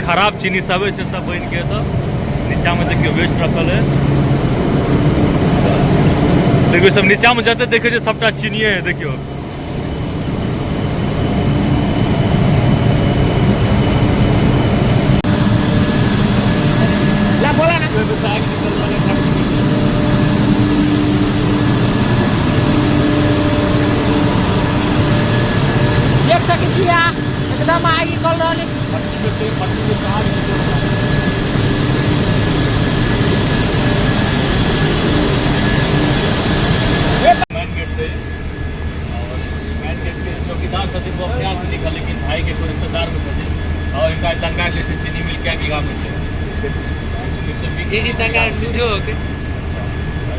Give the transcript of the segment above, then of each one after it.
खराब चीनी सब है से सब बन के तो नीचा में देखियो वेस्ट रखल है। देखियो सब नीचा में जाते देखियो सबटा चीनिये है। देखियो एकदम आगे कल रहा मेन गेट से और मेन गेट के चौकीदार सदी वो अपने आप लिखा, लेकिन भाई के कोई रिश्तेदार में सदी और इनका दंगा ले से चीनी मिल के बीघा में से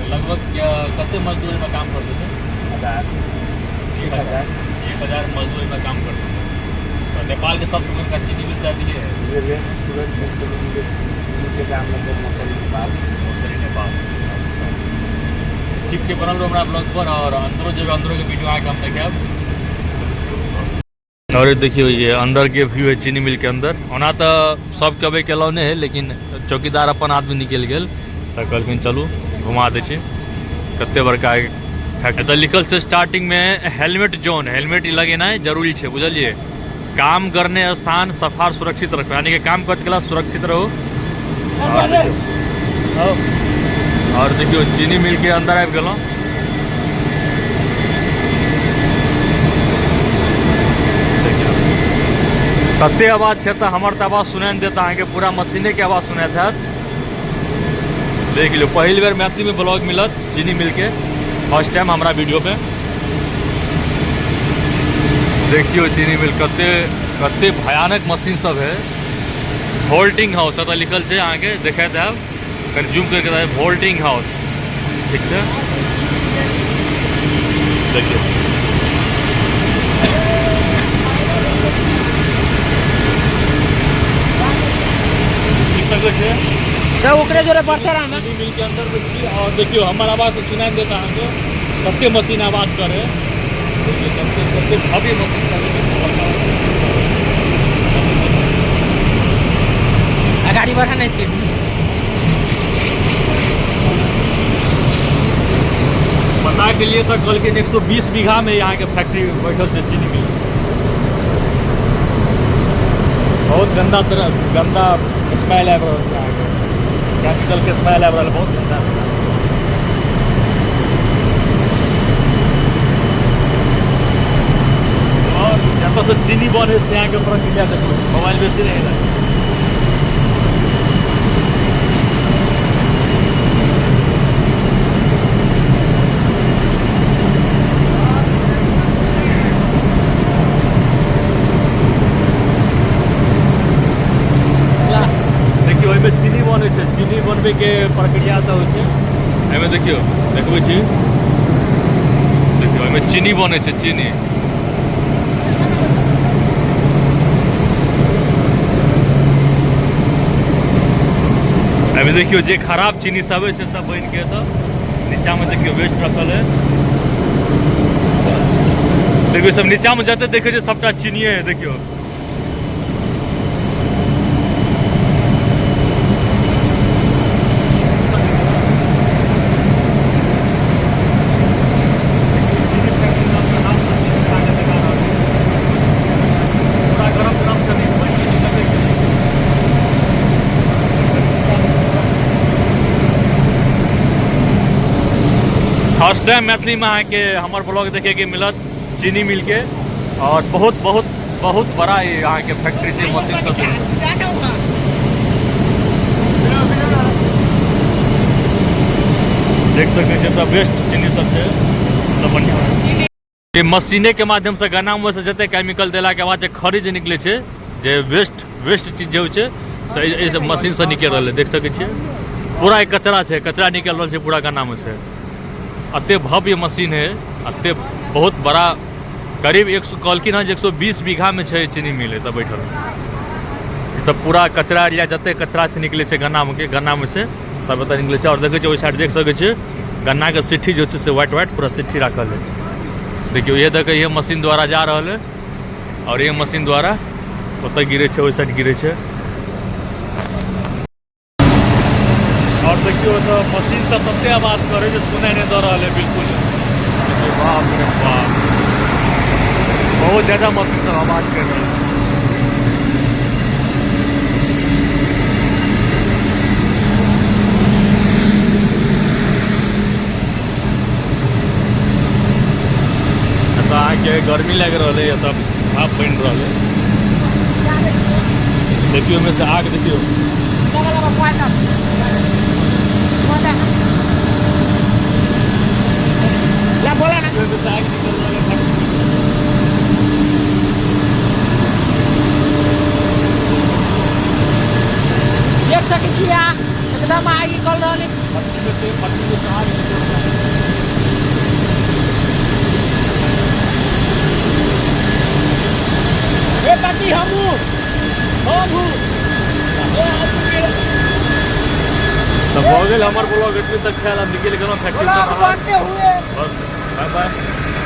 लगभग कितने मजदूर में काम करते थे? 1000 मजदूर में काम करते थे। तो नेपाल के सबसे बड़ा चीनी मिल जाती है नेपाल। ठीक से बनल रहो ब्लॉग पर और अंदरों के वीडियो आके हम देखे। और देखियो ये अंदर के व्यू है चीनी मिल के अंदर। ओना तो सब कभी के अलाउ नहीं है, लेकिन चौकीदार अपन आदमी निकल गए तो कहलखिन चलू घुमा दे कते बड़का फैक्ट्री। लिखल से स्टार्टिंग में हेलमेट जोन, हेलमेट लगेना है जरूरी है, बुझलिए। काम करने स्थान सफार सुरक्षित रखो, यानी कि काम करते कला सुरक्षित रहो। और देखियो चीनी मिल के अंदर आबि गेलौं। कते आवाज है तो हमार तो आवाज सुनाई नहीं देता, अहाँ पूरा मशीने के आवाज सुनाई था। देख लो पहली बार मैथिली में ब्लॉग मिलत चीनी मिल के, फर्स्ट टाइम हमारा वीडियो पे। देखियो चीनी मिल कते भयानक मशीन सब है। होल्डिंग हाउस तो लिखल है, आगे देखे थे कहीं जूम करके होल्डिंग हाउस, ठीक है। देखिए ओकरे जोरे बढ़ते रहा ना मिल के अंदर बैठी। और देखियो हमारा आवाज तो सुनाई देता है, कते मशीन आवाज करे, कते भव्य मशीन। गाड़ी बढ़ाना इसके पता के लिए तो कल के 120 बीघा में यहाँ के फैक्ट्री बैठल से चीनी मिल। बहुत गंदा स्मेल है, कैपिटल के स्मेल है, बहुत गंदा। और यहाँ से चीनी बने से यहाँ के प्रक्रिया देखो, मोबाइल बेसी रहेगा। चीनी बने छै, चीनी बनबे के प्रक्रिया तो होय। देखियो देखबै छी, देखियो चीनी बने छै, चीनी। देखियो जे खराब चीनी सब है से सब बन के तो नीचा में देखियो वेस्ट रखल है। देखियो सब नीचा में जाते देखियो सबटा चीनिये है। देखियो फर्स्ट टाइम मैथिली में आके हमार ब्लॉग देखे के मिलत चीनी मिल के। और बहुत बहुत बहुत बड़ा यहाँ के फैक्ट्री से मशीन सब देख सकते हैं। तो बेस्ट चीनी सब है, मतलब बढ़िया। ये मशीने के माध्यम से गन्ना में से जते केमिकल देला के बाद खरीद निकले छे, जे वेस्ट चीज जो है से मशीन से निकल रहा है। देख सकते हैं पूरा एक कचरा है, कचरा निकल रहा है पूरा गन्ना में से। अत्ते भव्य मशीन है, अत्ते बहुत बड़ा, करीब 100 कहलखिन है 120 बीघा में है चीनी मिल है। तब बैठल ये सब पूरा कचरा एरिया जते कचरा से निकले से गन्ना में से सब बता निकले से। और देखे वही साइड देख सके गन्ना के सिट्ठी जो है व्हाइट पूरा सिट्ठी रखल है। देखियो ये देखे ये मशीन द्वारा जा रहा है और ये मशीन द्वारा ओत गिरे वही साइड गिरे। और देखियो तो मशीन से तते आवाज करे जो सुनाई नहीं दे रहा है बिल्कुल। देखिए, बाप रे बाप, बहुत ज़्यादा मशीन से आवाज कर रही है। ऐसा आके गर्मी लग रहा है, ये सब भाप बन रहा है। देखियो में से आग देखियो। ला बोला ना इसमें से आग निकल रहा है। एक सकी किया एकदम आग निकल रहा है। पत्ती में से आग निकल रहा है। ए पति हमू हमू तो हो गए हमार ब्लॉग इतने तक ख्याल आप निकल गए फैक्ट्री ब्लॉग से बनते हुए बस बाय बाय।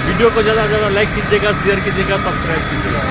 वीडियो को ज़्यादा से ज़्यादा लाइक कीजिएगा, शेयर कीजिएगा, सब्सक्राइब कीजिएगा।